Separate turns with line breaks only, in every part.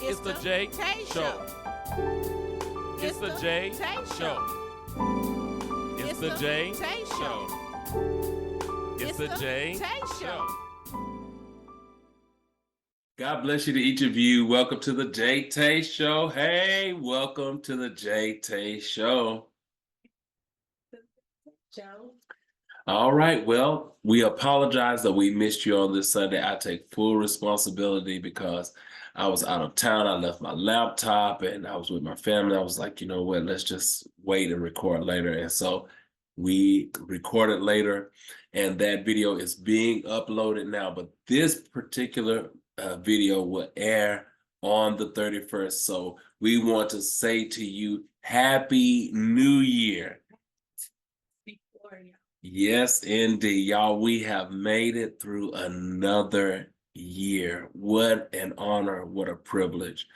It's the JaeTae Show. It's the JaeTae Show. It's the JaeTae Show. It's the JaeTae Show.
God bless you to each of you. Welcome to the JaeTae Show. Hey, welcome to the JaeTae Show. All right, well, we apologize that we missed you on this Sunday. I take full responsibility because I was out of town. I left my laptop and I was with my family. I was like, you know what, let's just wait and record later. And so we recorded later, and that video is being uploaded now. But this particular video will air on the 31st. So we want to say to you, Happy New Year. Yes, indeed. Y'all, we have made it through another year. What an honor. What a privilege.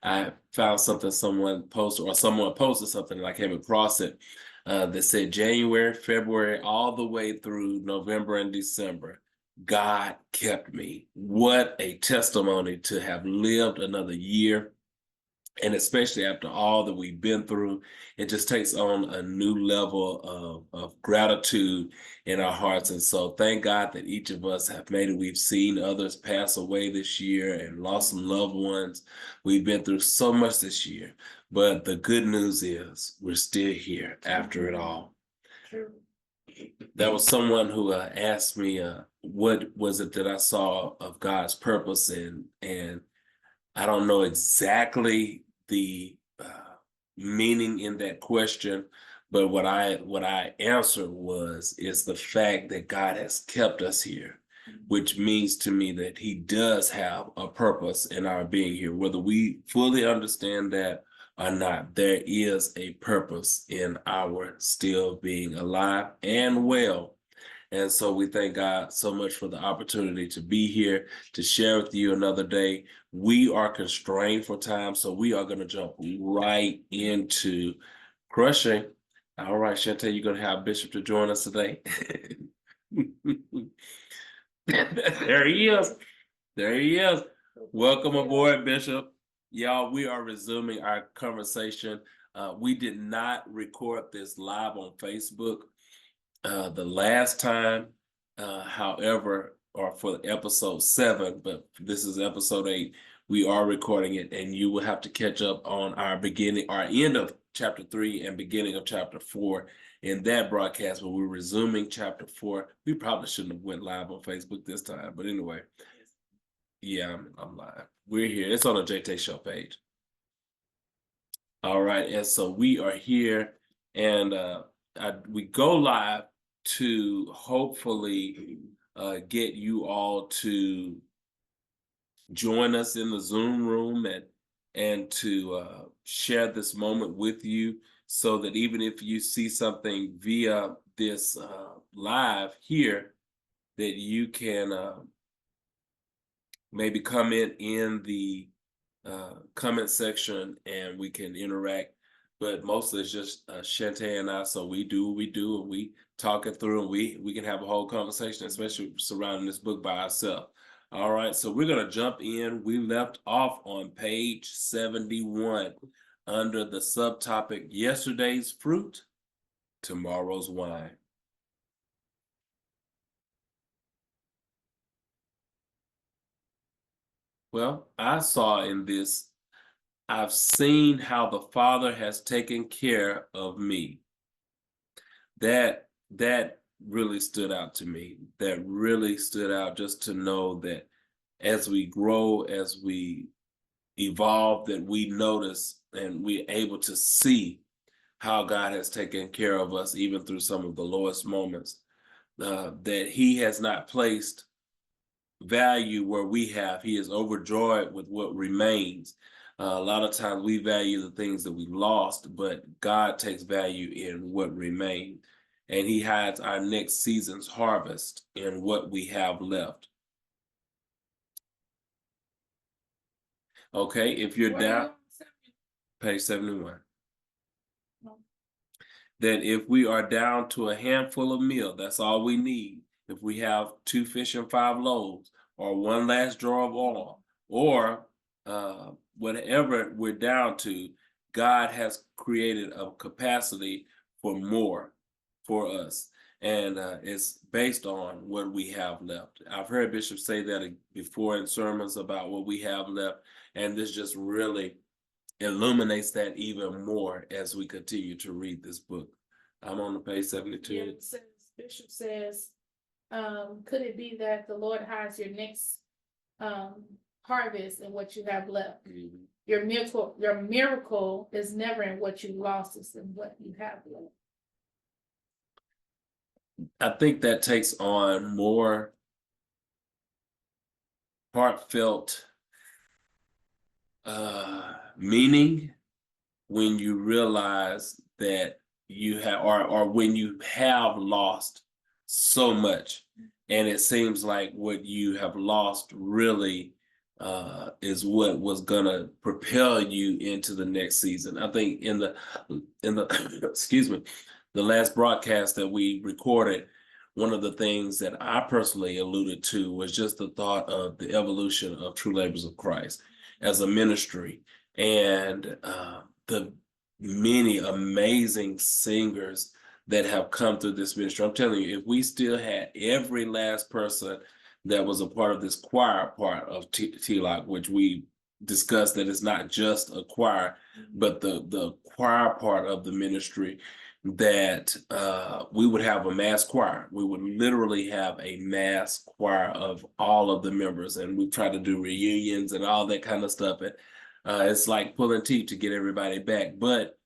I found something someone posted, or someone posted something, and I came across it that said January, February, all the way through November and December, God kept me. What a testimony to have lived another year. And especially after all that we've been through, it just takes on a new level of gratitude in our hearts. And so thank God that each of us have made it. We've seen others pass away this year and lost some loved ones. We've been through so much this year. But the good news is we're still here after it all.
True.
There was someone who asked me, what was it that I saw of God's purpose in? And I don't know exactly the meaning in that question, but what I answered is the fact that God has kept us here, which means to me that He does have a purpose in our being here, whether we fully understand that or not. There is a purpose in our still being alive and well. And so we thank God so much for the opportunity to be here, to share with you another day. We are constrained for time, so we are going to jump right into crushing. All right, JaeTae, you're going to have Bishop to join us today. There he is. There he is. Welcome aboard, Bishop. Y'all, we are resuming our conversation. We did not record this live on Facebook the last time, however, or for episode 7, but this is episode 8, we are recording it, and you will have to catch up on our end of chapter 3 and beginning of chapter 4 in that broadcast, but we're resuming chapter 4. We probably shouldn't have went live on Facebook this time, but anyway, yeah, I'm live. We're here. It's on the JaeTae Show page. All right, and so we are here, and we go live to hopefully get you all to join us in the Zoom room and to share this moment with you, so that even if you see something via this live here, that you can maybe comment in the comment section and we can interact. But mostly it's just JaeTae and I, so we do what we do, and we talk it through, and we can have a whole conversation, especially surrounding this book by ourselves. All right, so we're going to jump in. We left off on page 71 under the subtopic, Yesterday's Fruit, Tomorrow's Wine. Well, I saw in this, I've seen how the Father has taken care of me. That really stood out to me. That really stood out, just to know that as we grow, as we evolve, that we notice and we're able to see how God has taken care of us, even through some of the lowest moments. That He has not placed value where we have. He is overjoyed with what remains. A lot of times we value the things that we lost, but God takes value in what remains. And He hides our next season's harvest in what we have left. Okay, if you're down, page 71. That if we are down to a handful of meal, that's all we need. If we have 2 fish and 5 loaves, or 1 last draw of oil, or whatever we're down to, God has created a capacity for more for us. And it's based on what we have left. I've heard Bishop say that before in sermons about what we have left. And this just really illuminates that even more as we continue to read this book. I'm on the page 72.
Yeah, it says, Bishop says, could it be that the Lord hides your next harvest in what you have left?
Mhm.
Your miracle is never in what you lost, it's in what you have left.
I think that takes on more heartfelt meaning when you realize that you have, or when you have lost so much, and it seems like what you have lost really is what was gonna propel you into the next season. I think in the excuse me, the last broadcast that we recorded, one of the things that I personally alluded to was just the thought of the evolution of True Labors of Christ as a ministry, and the many amazing singers that have come through this ministry. I'm telling you, if we still had every last person that was a part of this choir part of TLOC, which we discussed that it's not just a choir, but the choir part of the ministry, that we would have a mass choir. We would literally have a mass choir of all of the members, and we try to do reunions and all that kind of stuff. And it's like pulling teeth to get everybody back. But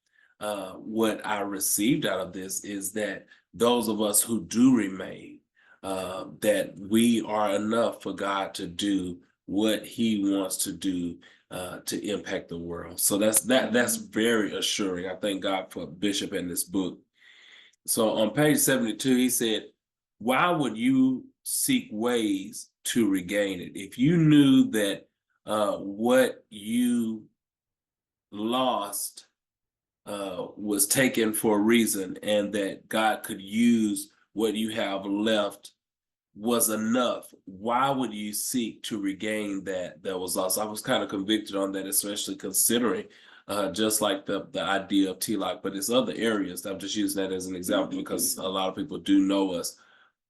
what I received out of this is that those of us who do remain, that we are enough for God to do what He wants to do to impact the world. So that's very assuring. I thank God for Bishop and this book. So on page 72, he said, "Why would you seek ways to regain it? If you knew that what you lost was taken for a reason, and that God could use what you have left was enough, why would you seek to regain that was lost?" I was kind of convicted on that, especially considering just like the idea of TLOC, but it's other areas. I'm just using that as an example because a lot of people do know us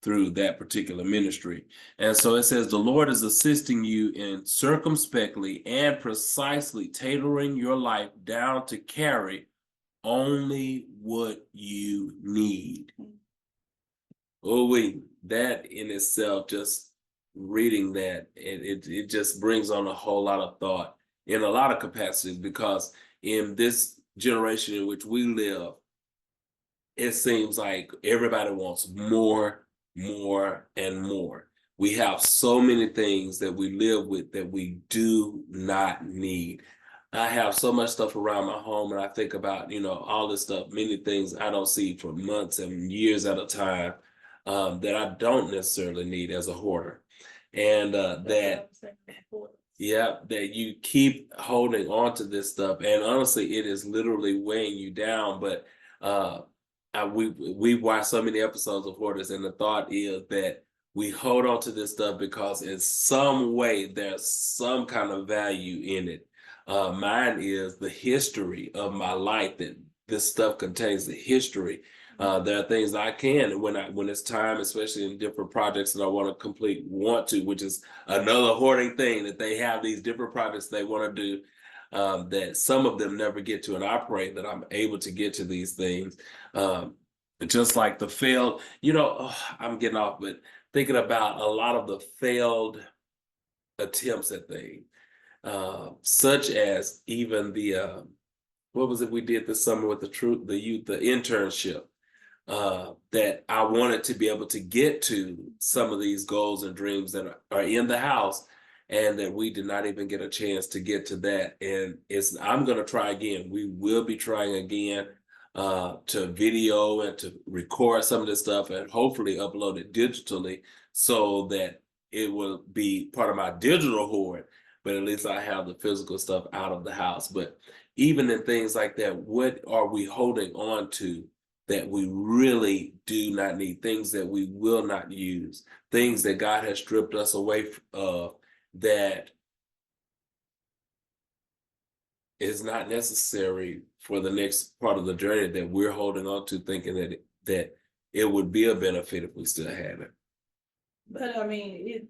through that particular ministry. And so it says, "The Lord is assisting you in circumspectly and precisely tailoring your life down to carry only what you need." Oh, wait, that in itself, just reading that, it just brings on a whole lot of thought in a lot of capacities, because in this generation in which we live, it seems like everybody wants more, more, and more. We have so many things that we live with that we do not need. I have so much stuff around my home, and I think about, all this stuff, many things I don't see for months and years at a time, that I don't necessarily need as a hoarder. And that you keep holding on to this stuff. And honestly, it is literally weighing you down. But we watch so many episodes of Hoarders, and the thought is that we hold on to this stuff because in some way there's some kind of value in it. Mine is the history of my life, that this stuff contains the history. There are things I can, when it's time, especially in different projects that I want to complete, which is another hoarding thing, that they have these different projects they want to do, that some of them never get to, and I pray that I'm able to get to these things. Just like the failed, I'm getting off, but thinking about a lot of the failed attempts at things, such as even the what was it we did this summer with the youth, the internship, that I wanted to be able to get to some of these goals and dreams that are in the house, and that we did not even get a chance to get to that. And I'm going to try again. We will be trying again to video and to record some of this stuff and hopefully upload it digitally so that it will be part of my digital hoard, but at least I have the physical stuff out of the house. But even in things like that, what are we holding on to that we really do not need? Things that we will not use, things that God has stripped us away of, that is not necessary for the next part of the journey that we're holding on to, thinking that it would be a benefit if we still had it.
But I mean, it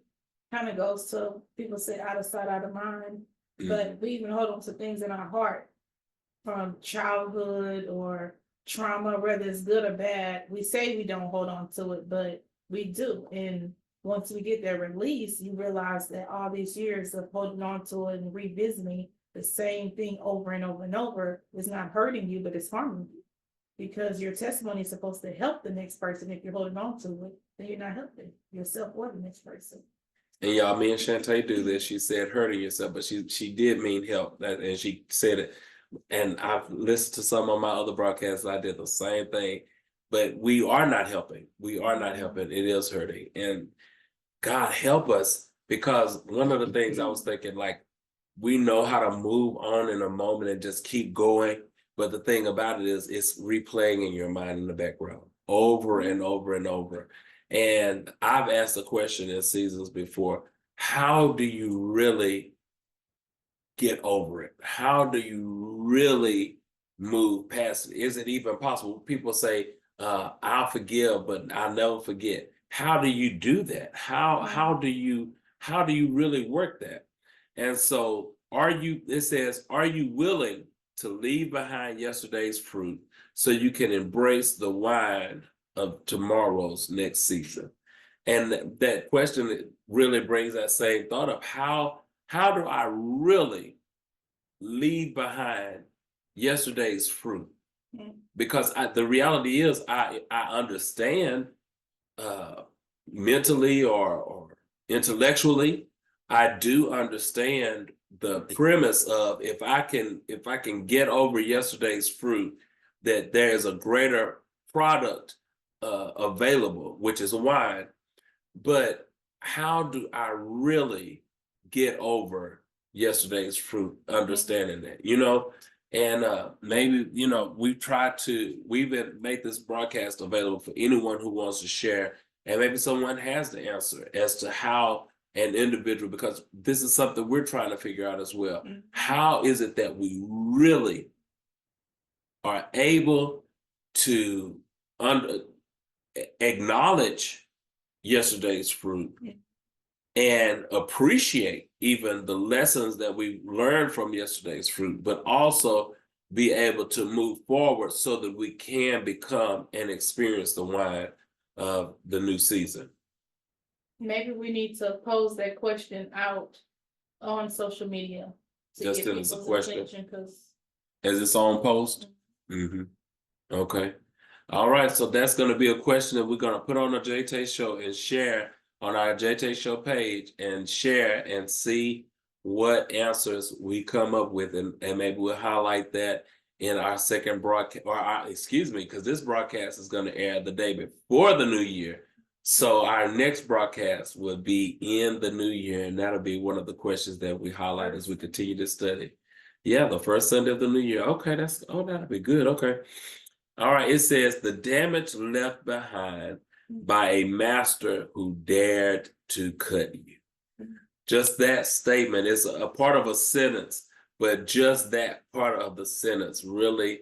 kind of goes to, people say out of sight, out of mind,
Mm-hmm.
but we even hold on to things in our heart from childhood or trauma, whether it's good or bad. We say we don't hold on to it, but we do. And once we get that release, you realize that all these years of holding on to it and revisiting the same thing over and over and over is not hurting you, but it's harming you. Because your testimony is supposed to help the next person. If you're holding on to it, then you're not helping yourself or the next person.
And y'all, me and JaeTae do this. She said hurting yourself, but she did mean help. And she said it. And I've listened to some of my other broadcasts. I did the same thing. But we are not helping. We are not helping. It is hurting. And God help us, because one of the things I was thinking, like, we know how to move on in a moment and just keep going. But the thing about it is, it's replaying in your mind in the background over and over and over. And I've asked the question in seasons before, how do you really get over it? How do you really move past it? Is it even possible? People say, I'll forgive, but I'll never forget. How do you do that? How do you really work that? And so it says, are you willing to leave behind yesterday's fruit so you can embrace the wine of tomorrow's next season? And that question really brings that same thought up. How do I really leave behind yesterday's fruit? Because the reality is, I understand mentally or intellectually, I do understand the premise of, if I can get over yesterday's fruit, that there is a greater product available, which is wine. But how do I really get over yesterday's fruit, understanding that, and maybe, we've made this broadcast available for anyone who wants to share, and maybe someone has the answer as to how an individual, because this is something we're trying to figure out as well. Mm-hmm. How is it that we really are able to acknowledge yesterday's fruit and appreciate even the lessons that we learned from yesterday's fruit, but also be able to move forward so that we can become and experience the wine of the new season? Maybe we need to pose that question out on social media. Just as a question. As its own post? Mm-hmm. Okay. All right. So that's going to be a question that we're going to put on the JaeTae Show and share on our JaeTae Show page, and share and see what answers we come up with. And maybe we'll highlight that in our second broadcast, because this broadcast is going to air the day before the new year. So our next broadcast will be in the new year, and that'll be one of the questions that we highlight as we continue to study. Yeah, the first Sunday of the new year. Okay, that'll be good. Okay. All right, it says, the damage left behind by a master who dared to cut you. Just that statement is a part of a sentence, but just that part of the sentence really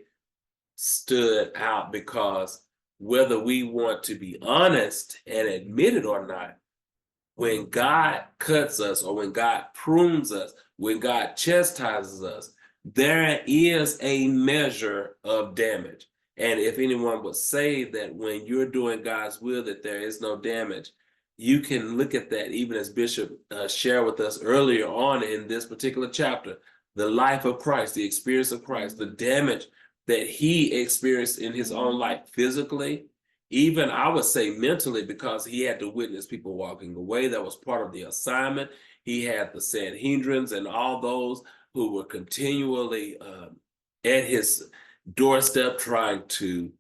stood out, because whether we want to be honest and admit it or not, when God cuts us, or when God prunes us, when God chastises us, there is a measure of damage. And if anyone would say that when you're doing God's will that there is no damage, you can look at that, even as Bishop shared with us earlier on in this particular chapter, the life of Christ, the experience of Christ, the damage that he experienced in his own life physically, even I would say mentally, because he had to witness people walking away. That was part of the assignment. He had the Sanhedrins and all those who were continually at his doorstep trying to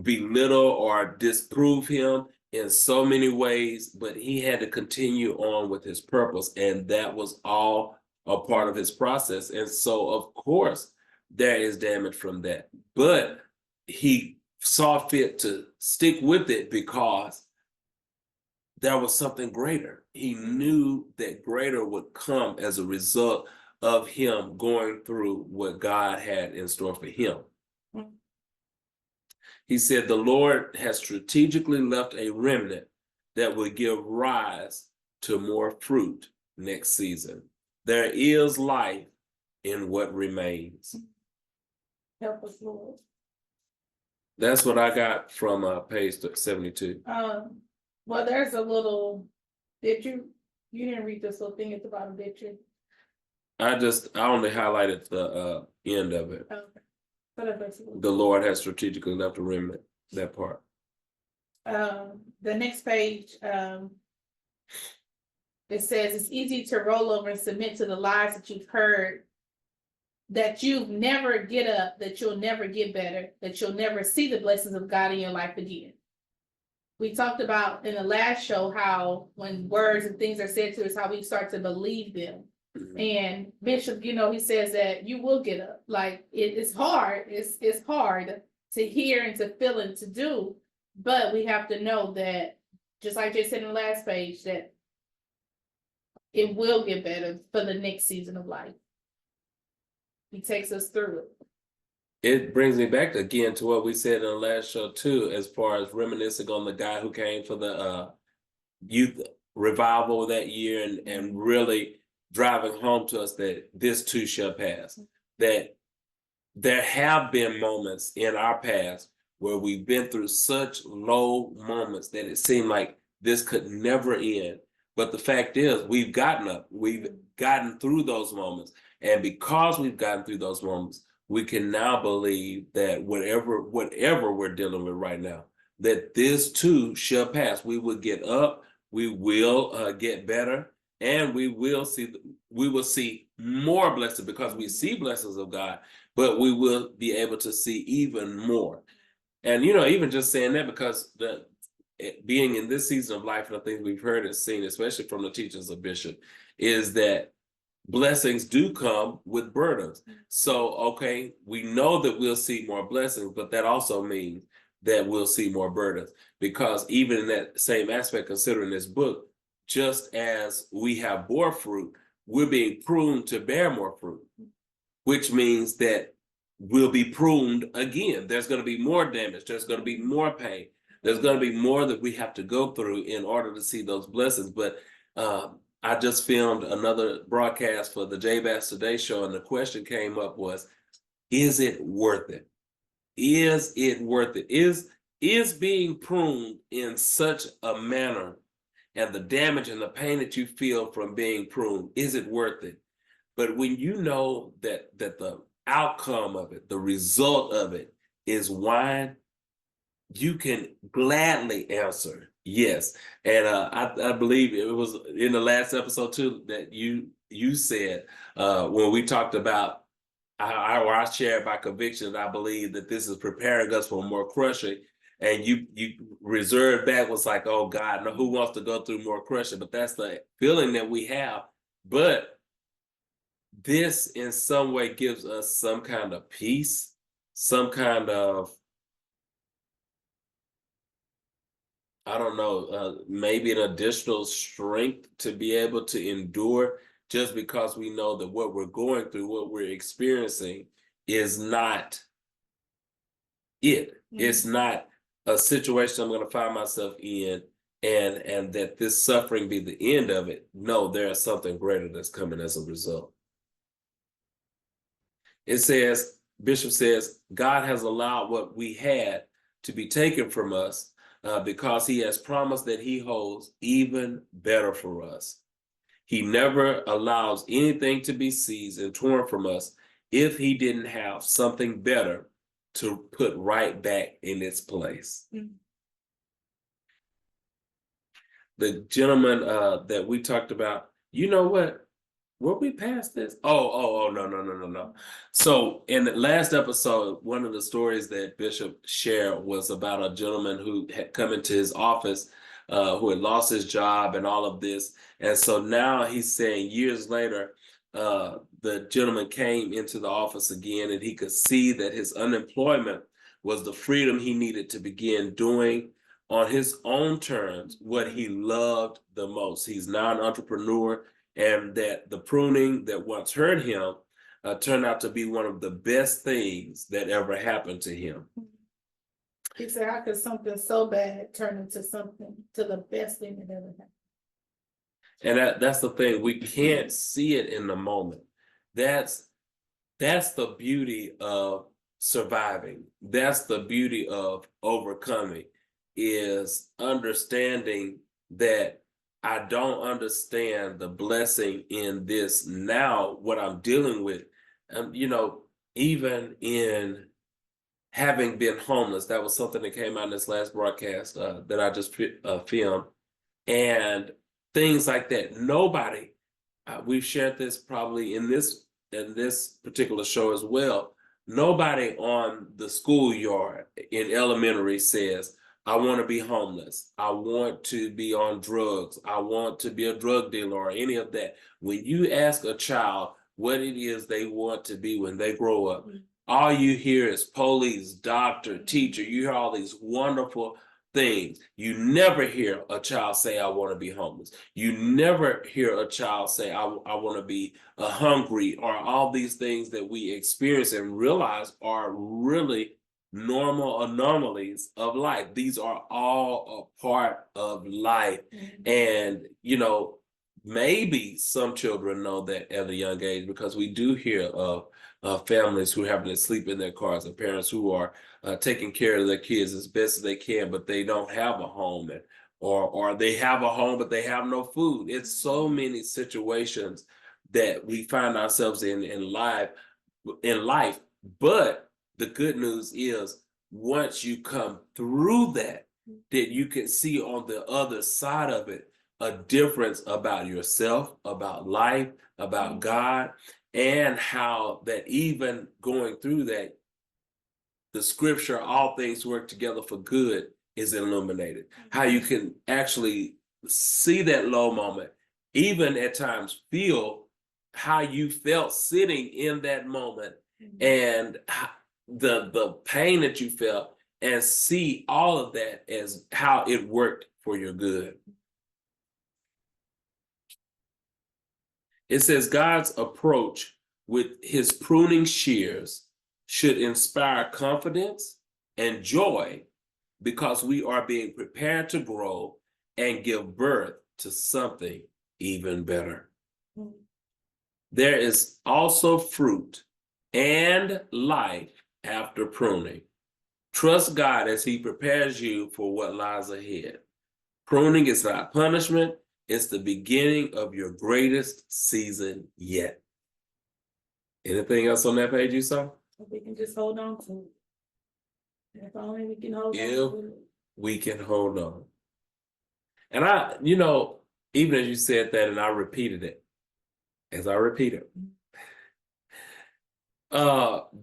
belittle or disprove him in so many ways, but he had to continue on with his purpose, and that was all a part of his process. And so, of course, there is damage from that, but he saw fit to stick with it because there was something greater. He knew that greater would come as a result of him going through what God had in store for him. He said, the Lord has strategically left a remnant that will give rise to more fruit next season. There is life in what remains.
Help us, Lord.
That's what I got from page 72.
Well, there's a little, you didn't read this little thing at the bottom, did you?
I only highlighted the end of it.
Okay.
The Lord has strategically left a remnant, that part.
The next page, it says it's easy to roll over and submit to the lies that you've heard, that you'll never get up, that you'll never get better, that you'll never see the blessings of God in your life again. We talked about in the last show how when words and things are said to us, how we start to believe them. And Bishop, he says that you will get up. Like it's hard. It's hard to hear and to feel and to do. But we have to know that, just like Jay said in the last page, that it will get better for the next season of life. He takes us through it.
It brings me back again to what we said in the last show too, as far as reminiscing on the guy who came for the youth revival that year and really driving home to us that this too shall pass. That there have been moments in our past where we've been through such low moments that it seemed like this could never end. But the fact is, we've gotten up, we've gotten through those moments. And because we've gotten through those moments, we can now believe that whatever we're dealing with right now, that this too shall pass. We will get up, we will get better, and we will see more blessings, because we see blessings of God, but we will be able to see even more. And even just saying that, because being in this season of life, and the things we've heard and seen, especially from the teachings of Bishop, is that blessings do come with burdens. So, okay, we know that we'll see more blessings, but that also means that we'll see more burdens, because even in that same aspect, considering this book, just as we have bore fruit, we're being pruned to bear more fruit, which means that we'll be pruned again. There's going to be more damage. There's going to be more pain. There's going to be more that we have to go through in order to see those blessings. But I just filmed another broadcast for the JaeTae show, and the question came up was, is it worth it? Is it worth it? Is being pruned in such a manner, and the damage and the pain that you feel from being pruned, is it worth it? But when you know that the outcome of it, the result of it is wine, you can gladly answer yes. And I believe it was in the last episode too that you said when we talked about I shared my conviction. I believe that this is preparing us for more crushing. And you reserved back was like, oh God, no, who wants to go through more crushing? But that's the feeling that we have. But this in some way gives us some kind of peace, some kind of, I don't know, maybe an additional strength to be able to endure, just because we know that what we're going through, what we're experiencing is not it. Mm-hmm. It's not a situation I'm going to find myself in and that this suffering be the end of it. No, there's something greater that's coming as a result. It says, Bishop says, God has allowed what we had to be taken from us because he has promised that he holds even better for us. He never allows anything to be seized and torn from us if he didn't have something better to put right back in its place. Mm-hmm. The gentleman that we talked about, you know what? Were we past this? Oh, no. So in the last episode, one of the stories that Bishop shared was about a gentleman who had come into his office who had lost his job and all of this. And so now he's saying years later, the gentleman came into the office again, and he could see that his unemployment was the freedom he needed to begin doing on his own terms what he loved the most. He's now an entrepreneur. and that the pruning that once hurt him turned out to be one of the best things that ever happened to him.
He said, how could something so bad turn into something to the best thing that ever happened?
And that's the thing. We can't see it in the moment. That's the beauty of surviving. That's the beauty of overcoming, is understanding that I don't understand the blessing in this now, what I'm dealing with. Even in having been homeless, that was something that came out in this last broadcast that I just filmed, and things like that. Nobody, we've shared this probably in this particular show as well. Nobody on the schoolyard in elementary says, I want to be homeless. I want to be on drugs. I want to be a drug dealer or any of that. When you ask a child what it is they want to be when they grow up, all you hear is police, doctor, teacher. You hear all these wonderful things. You never hear a child say, I want to be homeless. You never hear a child say, I want to be hungry, or all these things that we experience and realize are really normal anomalies of life. These are all a part of life. And, maybe some children know that at a young age, because we do hear of families who happen to sleep in their cars, and parents who are taking care of their kids as best as they can, but they don't have a home, or they have a home but they have no food. It's so many situations that we find ourselves in life. But the good news is, once you come through that you can see on the other side of it a difference about yourself, about life, about God, and how that even going through that, the scripture, all things work together for good, is illuminated. How you can actually see that low moment, even at times feel how you felt sitting in that moment, and the pain that you felt, and see all of that as how it worked for your good. It says God's approach with his pruning shears should inspire confidence and joy, because we are being prepared to grow and give birth to something even better. There is also fruit and life after pruning. Trust God as he prepares you for what lies ahead. Pruning is not punishment. It's the beginning of your greatest season yet. Anything else on that page you saw?
We can just hold on to it. If only we can hold on to it.
We can hold on. And even as you said that, and I repeated it,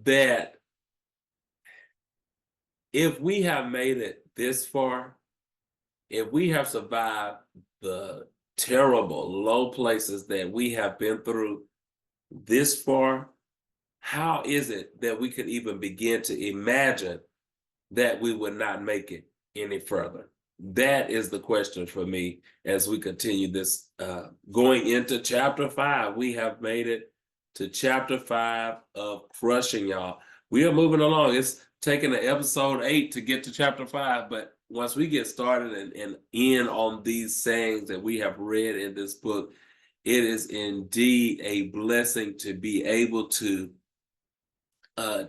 that if we have made it this far, if we have survived the terrible low places that we have been through this far, how is it that we could even begin to imagine that we would not make it any further? That is the question for me as we continue this, going into chapter 5. We have made it to chapter 5 of crushing, y'all. We are moving along. It's taking an episode 8 to get to chapter 5, but once we get started and in on these sayings that we have read in this book, it is indeed a blessing to be able to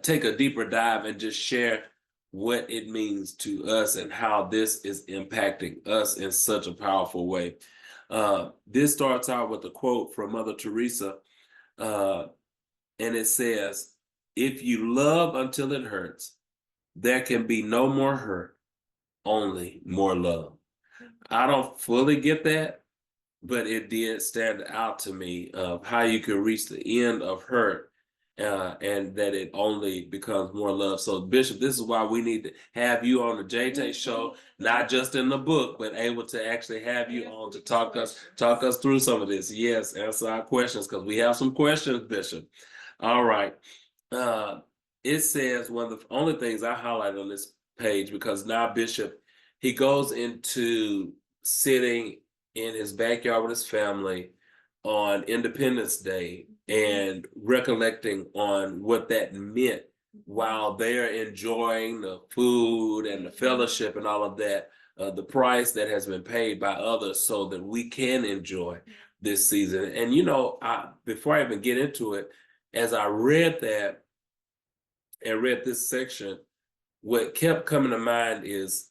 take a deeper dive and just share what it means to us and how this is impacting us in such a powerful way. This starts out with a quote from Mother Teresa, and it says, "If you love until it hurts, there can be no more hurt, only more love." I don't fully get that, but it did stand out to me of how you can reach the end of hurt, and that it only becomes more love. So, Bishop, this is why we need to have you on the JaeTae show, not just in the book, but able to actually have you on to talk us through some of this. Yes, answer our questions, because we have some questions, Bishop. All right. It says, one of the only things I highlighted on this page, because now Bishop, he goes into sitting in his backyard with his family, on Independence Day and recollecting on what that meant while they're enjoying the food and the fellowship and all of that, the price that has been paid by others so that we can enjoy this season. And, you know, before I even get into it, as I read that and read this section, what kept coming to mind is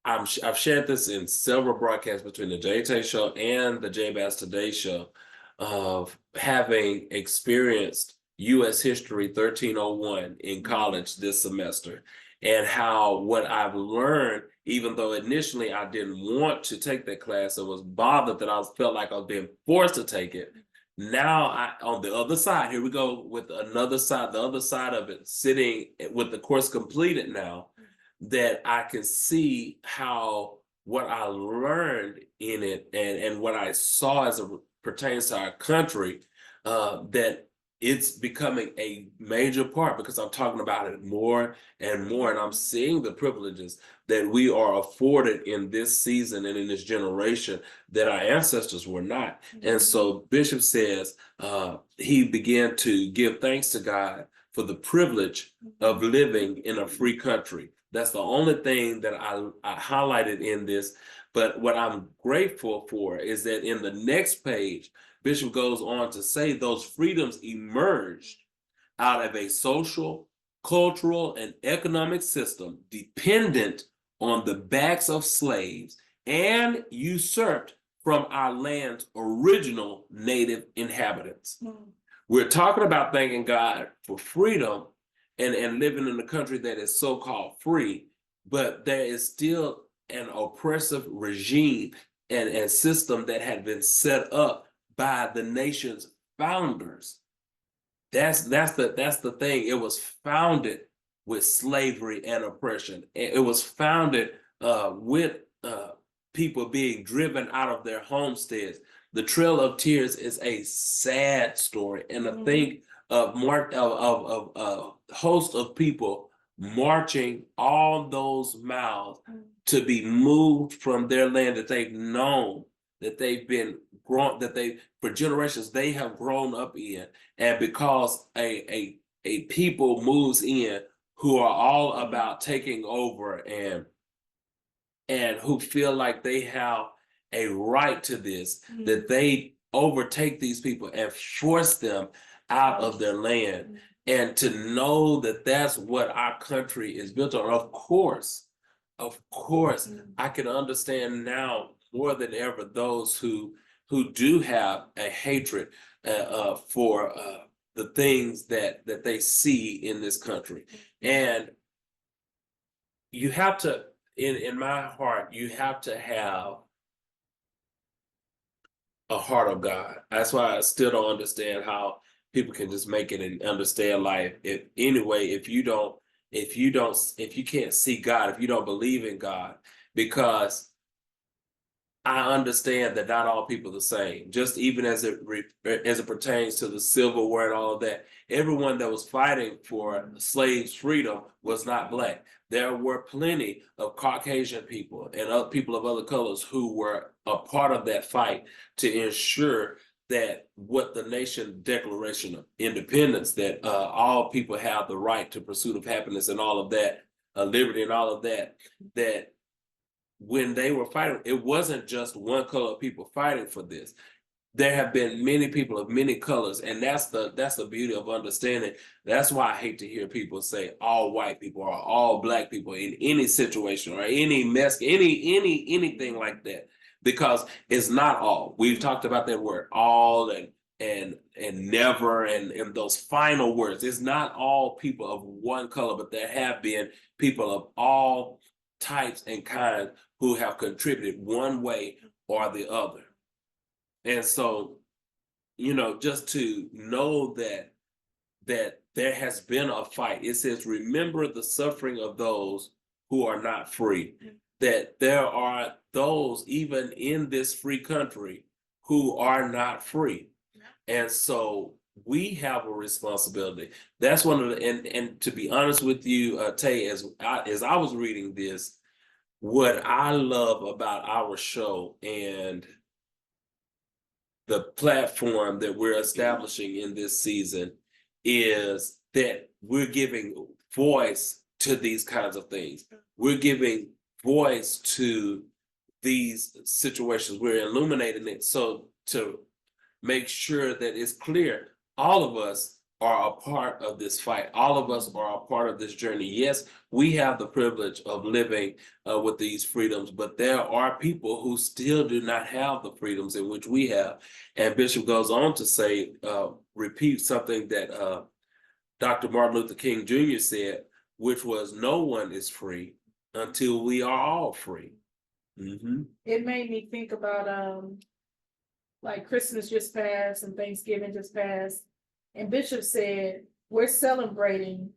I've shared this in several broadcasts between the JaeTae show and the JaeTae show of having experienced U.S. History 1301 in college this semester, and how what I've learned, even though initially I didn't want to take that class, I was bothered that I felt like I was being forced to take it. Now on the other side, here we go with another side, the other side of it, sitting with the course completed now, that I can see how what I learned in it and what I saw as it pertains to our country, that it's becoming a major part, because I'm talking about it more and more, and I'm seeing the privileges that we are afforded in this season and in this generation that our ancestors were not. And so Bishop says he began to give thanks to God for the privilege of living in a free country. That's the only thing that I highlighted in this. But what I'm grateful for is that in the next page, Bishop goes on to say those freedoms emerged out of a social, cultural, and economic system dependent on the backs of slaves and usurped from our land's original native inhabitants. We're talking about thanking God for freedom and living in a country that is so-called free, but there is still an oppressive regime and system that had been set up by the nation's founders. That's the thing. It was founded with slavery and oppression. It was founded with people being driven out of their homesteads. The Trail of Tears is a sad story, and to think of a host of people marching all those miles to be moved from their land that they've known, that they've been grown, that they for generations they have grown up in, and because a people moves in who are all about taking over and who feel like they have a right to this, that they overtake these people and force them out of their land. And to know that that's what our country is built on. Of course, I can understand now more than ever those who do have a hatred for the things that they see in this country. And you have to, in my heart, you have to have a heart of God. That's why I still don't understand how people can just make it and understand life. If you can't see God, if you don't believe in God, because I understand that not all people are the same. Just even as it pertains to the Civil War and all of that, everyone that was fighting for slaves' freedom was not Black. There were plenty of Caucasian people and other people of other colors who were a part of that fight to ensure that what the Nation Declaration of Independence, that all people have the right to pursuit of happiness and all of that, liberty and all of that, that when they were fighting, it wasn't just one color of people fighting for this. There have been many people of many colors, and that's the beauty of understanding. That's why I hate to hear people say all white people or all Black people in any situation or any mess, anything like that, because it's not all. We've talked about that word all and never and those final words. It's not all people of one color, but there have been people of all types and kinds who have contributed one way or the other. And so, just to know that there has been a fight. It says, remember the suffering of those who are not free. That there are those even in this free country who are not free. And so we have a responsibility. That's one of the, and to be honest with you, Tay, as I was reading this, what I love about our show and the platform that we're establishing in this season is that we're giving voice to these kinds of things. We're giving voice to these situations. We're illuminating it so to make sure that it's clear all of us are a part of this fight. All of us are a part of this journey. Yes, we have the privilege of living with these freedoms, but there are people who still do not have the freedoms in which we have. And Bishop goes on to say, repeat something that Dr. Martin Luther King Jr. said, which was, no one is free until we are all free. Mm-hmm.
It made me think about like Christmas just passed and Thanksgiving just passed. And Bishop said, we're celebrating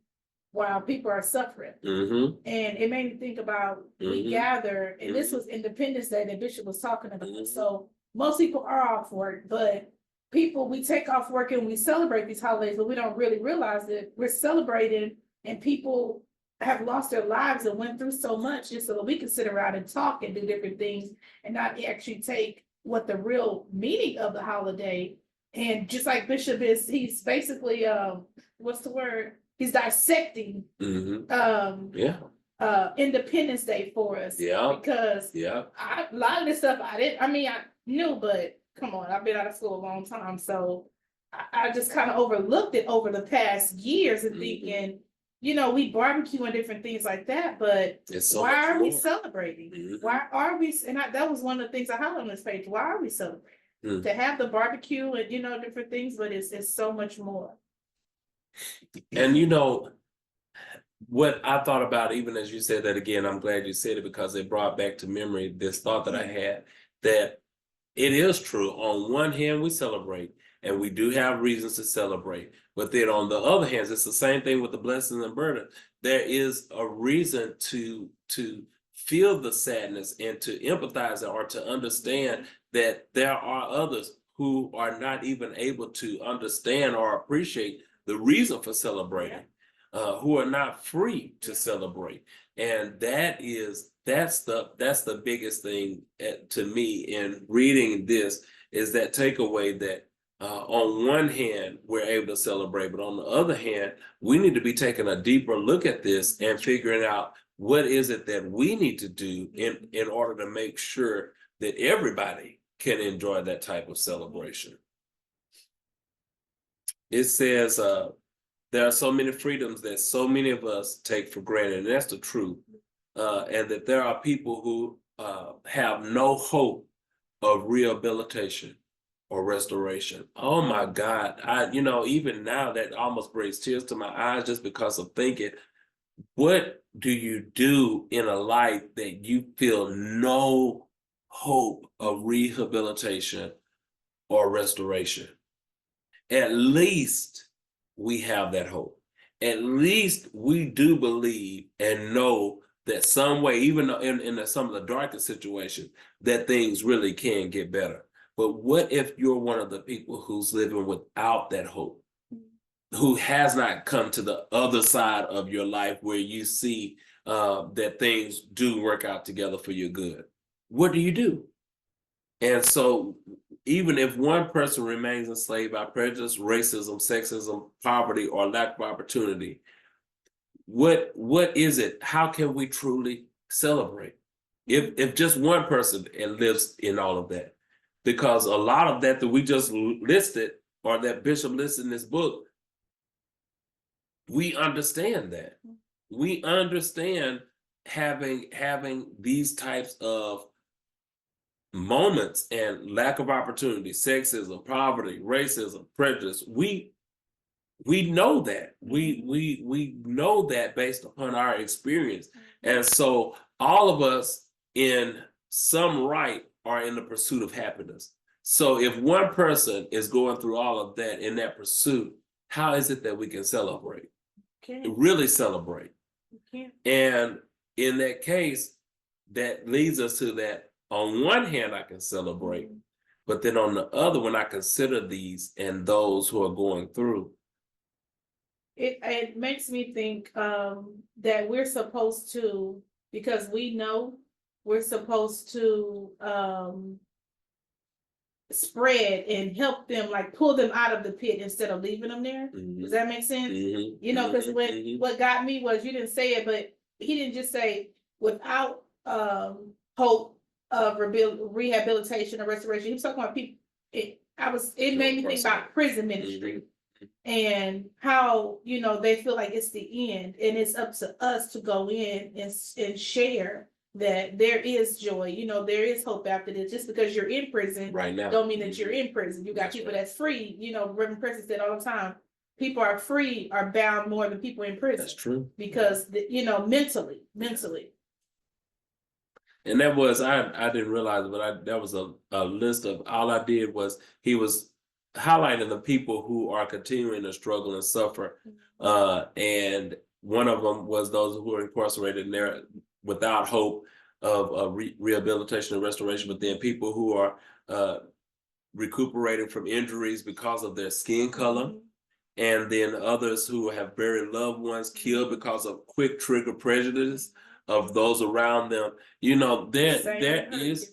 while people are suffering.
Mm-hmm.
And it made me think about we gather, and this was Independence Day that Bishop was talking about. So most people are off work, but people, we take off work and we celebrate these holidays, but we don't really realize that we're celebrating and people have lost their lives and went through so much just so that we can sit around and talk and do different things and not actually take what the real meaning of the holiday. And just like Bishop is, he's basically what's the word? He's dissecting Independence Day for us.
Yeah.
Because a lot of this stuff I knew, but come on, I've been out of school a long time. So I just kind of overlooked it over the past years and thinking, you know, we barbecue and different things like that, but why are we celebrating? Why are we? And that was one of the things I had on this page. Why are we celebrating? To have the barbecue and, you know, different things, but it's so much more.
And, you know, what I thought about, even as you said that again, I'm glad you said it because it brought back to memory this thought that I had, that it is true. On one hand, we celebrate, and we do have reasons to celebrate. But then on the other hand, it's the same thing with the blessings and burden. There is a reason to feel the sadness and to empathize or to understand that there are others who are not even able to understand or appreciate the reason for celebrating, who are not free to celebrate. And that's the biggest thing to me in reading this, is that takeaway that on one hand, we're able to celebrate, but on the other hand, we need to be taking a deeper look at this and figuring out what is it that we need to do in order to make sure that everybody can enjoy that type of celebration. It says there are so many freedoms that so many of us take for granted, and that's the truth. And that there are people who have no hope of rehabilitation or restoration. Oh my God. Even now that almost brings tears to my eyes just because of thinking, what do you do in a life that you feel no hope of rehabilitation or restoration? At least we have that hope. At least we do believe and know that some way, even in some of the darkest situations, that things really can get better. But what if you're one of the people who's living without that hope, who has not come to the other side of your life where you see that things do work out together for your good? What do you do? And so even if one person remains enslaved by prejudice, racism, sexism, poverty, or lack of opportunity, what is it? How can we truly celebrate? If just one person lives in all of that? Because a lot of that we just listed, or that Bishop listed in this book, we understand that. We understand having these types of moments and lack of opportunity, sexism, poverty, racism, prejudice. We know that. We know that based upon our experience. And so all of us in some right are in the pursuit of happiness. So if one person is going through all of that in that pursuit, how is it that we can celebrate? Really celebrate. And in that case, that leads us to that on one hand, I can celebrate, but then on the other, when I consider these and those who are going through,
it makes me think that we're supposed to, because we know we're supposed to spread and help them, like pull them out of the pit instead of leaving them there.
Mhm.
Does that make sense?
Mhm.
You know, because
Mhm.
what got me was, you didn't say it, but he didn't just say without hope of rehabilitation or restoration. He was talking about people. It made me think about prison ministry. And how, you know, they feel like it's the end, and it's up to us to go in and share that there is joy, you know, there is hope after this. Just because you're in prison
Right now
don't mean that you're in prison. You got
That's
people
right.
that's free, you know. Reverend Preston said all the time, people are free are bound more than people in prison.
That's true.
Because you know, mentally.
And that was, I didn't realize it, but that was a list of, all I did was, he was highlighting the people who are continuing to struggle and suffer. And one of them was those who are incarcerated and they're without hope of rehabilitation and restoration, but then people who are recuperating from injuries because of their skin color. And then others who have buried loved ones killed because of quick trigger prejudice of those around them. You know, there is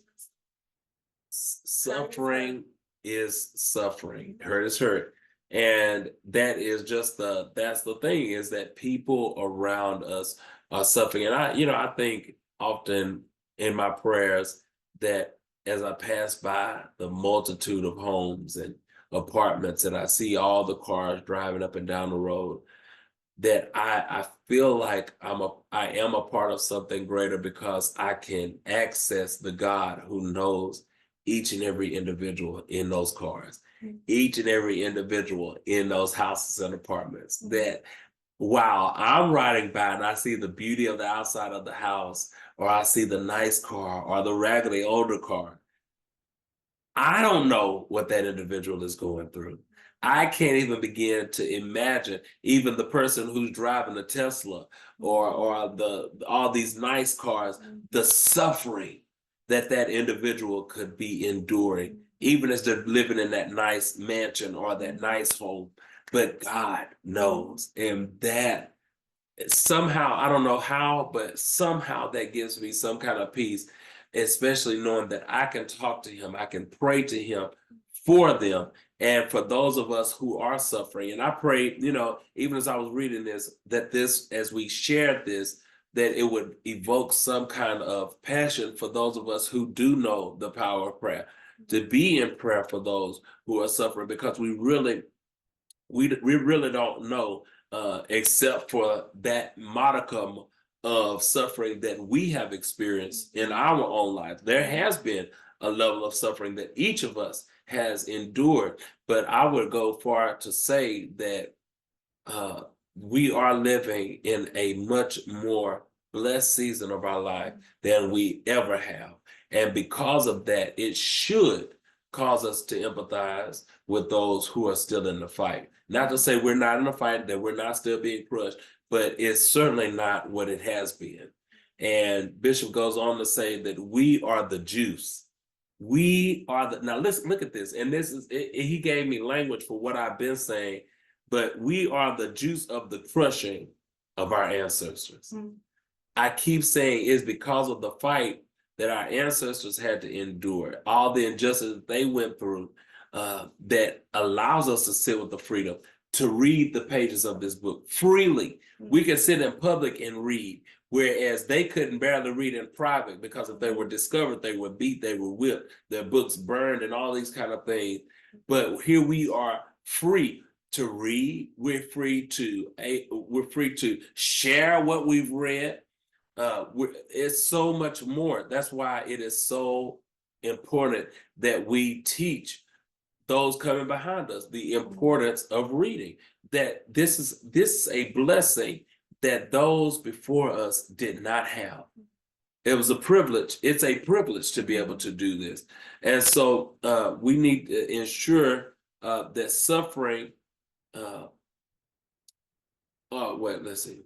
suffering is suffering. Hurt is hurt. And that is just that's the thing, is that people around us are suffering. And I think often in my prayers that as I pass by the multitude of homes and apartments and I see all the cars driving up and down the road, that I feel like I am a part of something greater, because I can access the God who knows each and every individual in those cars, each and every individual in those houses and apartments. That while I'm riding by and I see the beauty of the outside of the house, or I see the nice car or the raggedy older car, I don't know what that individual is going through. I can't even begin to imagine even the person who's driving a Tesla or all these nice cars, the suffering that individual could be enduring, even as they're living in that nice mansion or that nice home. But God knows, and that somehow, I don't know how, but somehow that gives me some kind of peace, especially knowing that I can talk to him, I can pray to him for them, and for those of us who are suffering. And I pray, even as I was reading this, that as we shared this, that it would evoke some kind of passion for those of us who do know the power of prayer, to be in prayer for those who are suffering, because we really don't know, except for that modicum of suffering that we have experienced in our own lives. There has been a level of suffering that each of us has endured, but I would go far to say that we are living in a much more blessed season of our life than we ever have. And because of that, it should cause us to empathize with those who are still in the fight. Not to say we're not in the fight, that we're not still being crushed, but it's certainly not what it has been. And Bishop goes on to say that we are the juice. Now let's look at this. And he gave me language for what I've been saying, but we are the juice of the crushing of our ancestors. I keep saying it's because of the fight that our ancestors had to endure, all the injustice they went through, that allows us to sit with the freedom to read the pages of this book freely. We can sit in public and read, whereas they couldn't barely read in private, because if they were discovered, they were beat, they were whipped, their books burned, and all these kind of things. But here we are, free to read. We're free to share what we've read. It's so much more. That's why it is so important that we teach those coming behind us the importance of reading. That this is a blessing that those before us did not have. It was a privilege. It's a privilege to be able to do this. And so we need to ensure that suffering, let's see.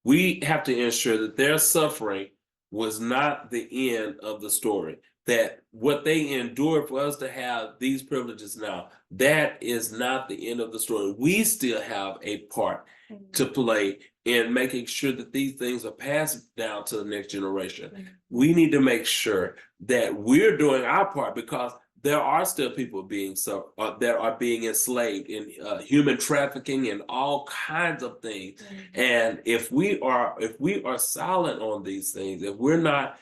We have to ensure that their suffering was not the end of the story. That what they endured for us to have these privileges now, that is not the end of the story. We still have a part to play in making sure that these things are passed down to the next generation. We need to make sure that we're doing our part, because there are still people that are being enslaved in human trafficking and all kinds of things. And if we are silent on these things, if we're not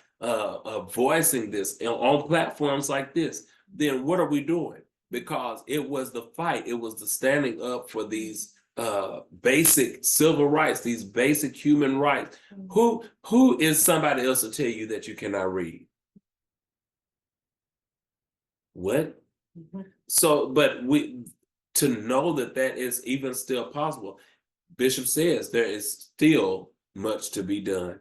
voicing this on platforms like this, then what are we doing? Because it was the fight, it was the standing up for these basic civil rights, these basic human rights. Who is somebody else to tell you that you cannot read? What? So, but to know that is even still possible. Bishop says there is still much to be done.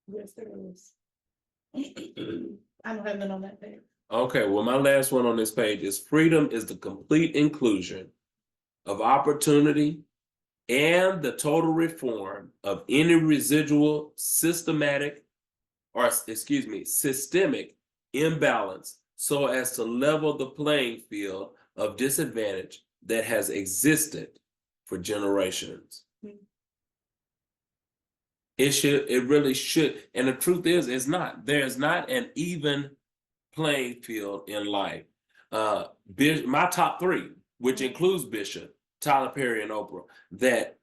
Yes, there is. I don't have none on that page.
Okay, well, my last one on this page is freedom is the complete inclusion of opportunity and the total reform of any residual systemic imbalance so as to level the playing field of disadvantage that has existed for generations. It really should. And the truth is, there's not an even playing field in life. My top three, which includes Bishop, Tyler Perry, and Oprah, that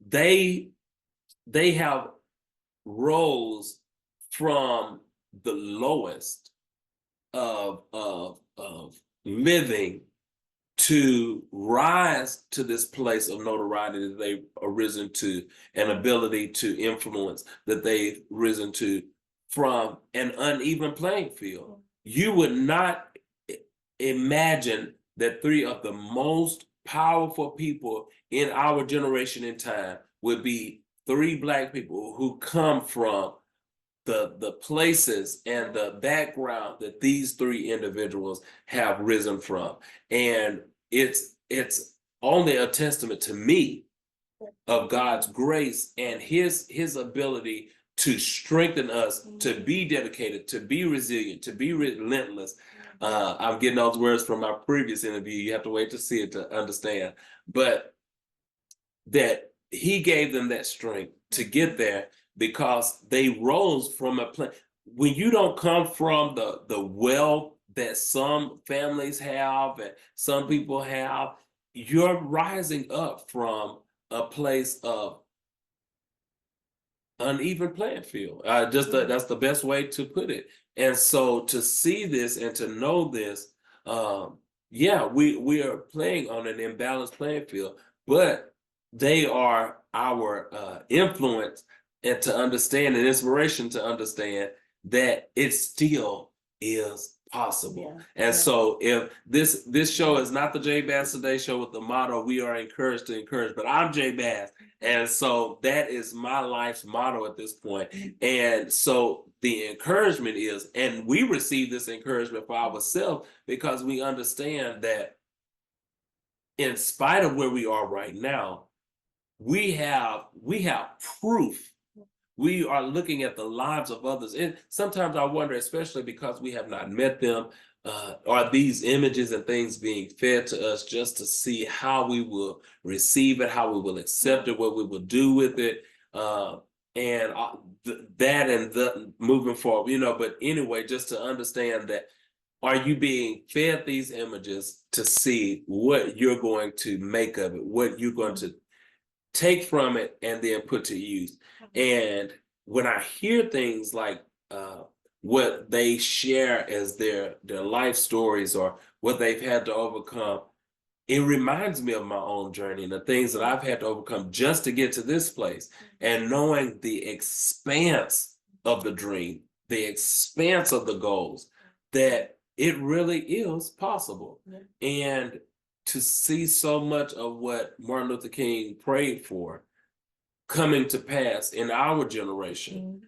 they have rose from the lowest of living to rise to this place of notoriety that they've arisen to, an ability to influence that they've risen to from an uneven playing field. You would not imagine that three of the most powerful people in our generation in time would be three Black people who come from the places and the background that these three individuals have risen from. And it's only a testament to me of God's grace and his ability to strengthen us, to be dedicated, to be resilient, to be relentless. I'm getting those words from my previous interview. You have to wait to see it to understand. But that he gave them that strength to get there because they rose from a place. When you don't come from the wealth that some families have and some people have, you're rising up from a place of uneven playing field. That's the best way to put it. And so to see this and to know this, we are playing on an imbalanced playing field, but they are our influence and to understand and inspiration to understand that it still is possible. And so if this show is not the Jay Bass Today show with the motto, we are encouraged to encourage, but I'm Jay Bass. And so that is my life's motto at this point. And so the encouragement is, and we receive this encouragement for ourselves because we understand that in spite of where we are right now, we have proof. We are looking at the lives of others. And sometimes I wonder, especially because we have not met them, are these images and things being fed to us just to see how we will receive it, how we will accept it, what we will do with it, moving forward, but anyway, just to understand that, are you being fed these images to see what you're going to make of it, what you're going to take from it and then put to use? And when I hear things like what they share as their life stories or what they've had to overcome, it reminds me of my own journey and the things that I've had to overcome just to get to this place. And knowing the expanse of the dream, the expanse of the goals, that it really is possible. And to see so much of what Martin Luther King prayed for coming to pass in our generation,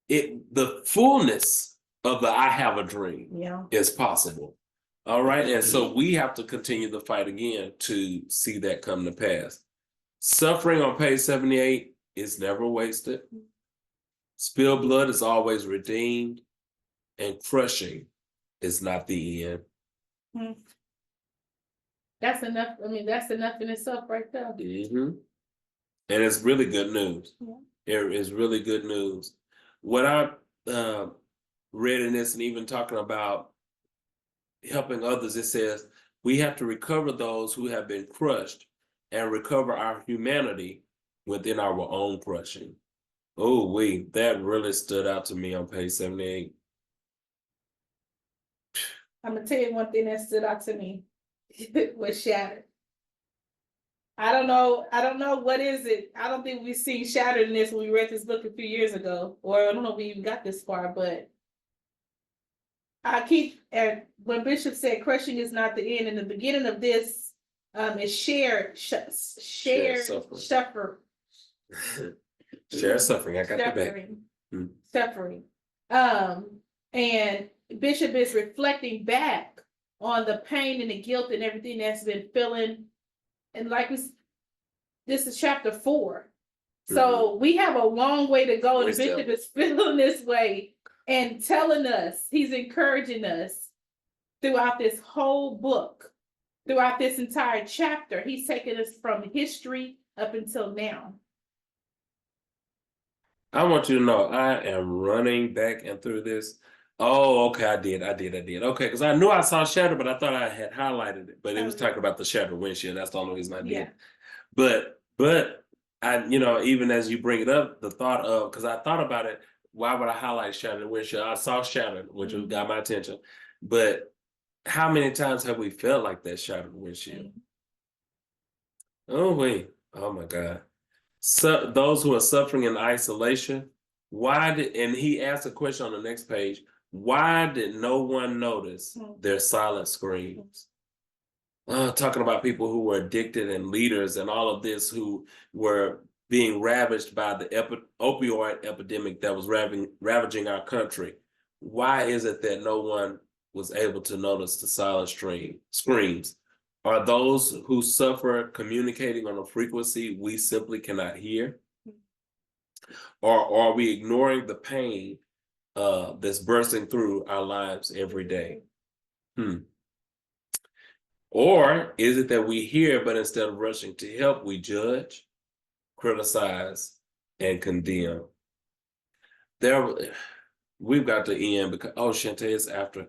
the fullness of the I have a dream is possible. All right. And so we have to continue the fight again to see that come to pass. Suffering on page 78 is never wasted. Spilled blood is always redeemed, and crushing is not the end.
That's enough. I mean, that's enough in itself right there.
And it's really good news. It is really good news. What I reading this and even talking about helping others, it says we have to recover those who have been crushed and recover our humanity within our own crushing. Oh, that really stood out to me on page 78.
I'm gonna tell you one thing that stood out to me was Shattered. I don't know what is it. I don't think we've seen Shattered in this when we read this book a few years ago, or I don't know if we even got this far, but when Bishop said crushing is not the end, in the beginning of this, is shared suffering.
Share suffering. I got the back.
Suffering. And Bishop is reflecting back on the pain and the guilt and everything that's been feeling. And this is chapter 4. So we have a long way to go. And Bishop is feeling this way and telling us, he's encouraging us throughout this whole book, throughout this entire chapter. He's taking us from history up until now.
I want you to know I am running back and through this. Oh, okay, I did. Okay, because I knew I saw Shattered, but I thought I had highlighted it. But it was talking about the shattered windshield. That's the only reason I did.
Yeah.
But I, even as you bring it up, the thought of, because I thought about it, why would I highlight Shattered windshield? I saw Shattered, which got my attention. But how many times have we felt like that shattered windshield? Oh, oh my God. So those who are suffering in isolation, and he asked a question on the next page, why did no one notice their silent screams? Talking about people who were addicted and leaders and all of this, who were being ravaged by the opioid epidemic that was ravaging our country. Why is it that no one was able to notice the silent screams? Are those who suffer communicating on a frequency we simply cannot hear? Or are we ignoring the pain that's bursting through our lives every day? Or is it that we hear, but instead of rushing to help, we judge, criticize, and condemn? We've got to end because, Shantae is after.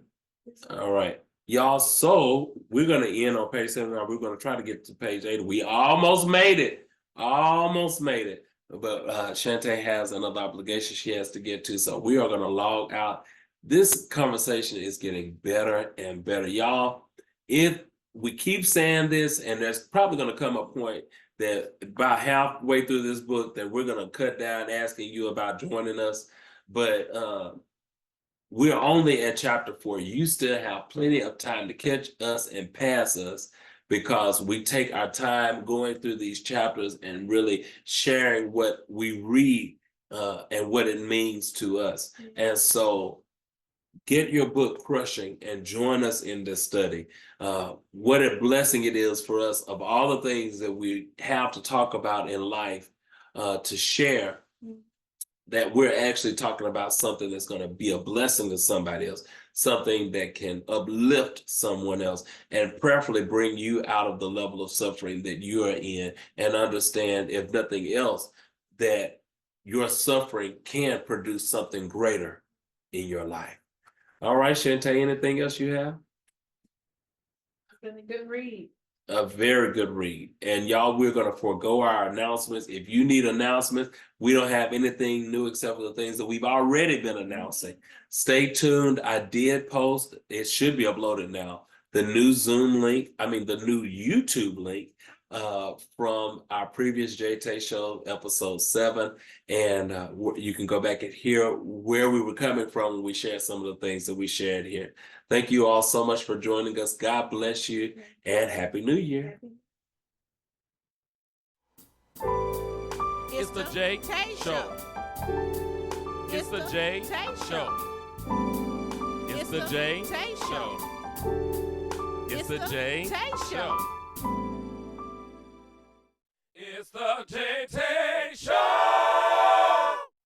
All right. Y'all, so we're going to end on page 7. We're going to try to get to page 8. We almost made it. But Shantae has another obligation she has to get to, so we are going to log out. This conversation is getting better and better. Y'all, if we keep saying this, and there's probably going to come a point that about halfway through this book that we're going to cut down asking you about joining us. But we're only at chapter 4. You still have plenty of time to catch us and pass us, because we take our time going through these chapters and really sharing what we read and what it means to us. And so get your book Crushing and join us in this study. What a blessing it is for us, of all the things that we have to talk about in life, to share, that we're actually talking about something that's going to be a blessing to somebody else, something that can uplift someone else, and prayerfully bring you out of the level of suffering that you are in, and understand, if nothing else, that your suffering can produce something greater in your life. All right, Shantae, anything else you have?
It's been a good read.
A very good read. And y'all, we're going to forego our announcements. If you need announcements, we don't have anything new except for the things that we've already been announcing. Stay tuned. I did post, it should be uploaded now, the new the new YouTube link from our previous JaeTae show, episode 7. And you can go back and hear where we were coming from when we shared some of the things that we shared here. Thank you all so much for joining us. God bless you, and Happy New Year.
It's the JaeTae Show. It's the JaeTae Show. It's the JaeTae Show. It's the JaeTae Show. It's the JaeTae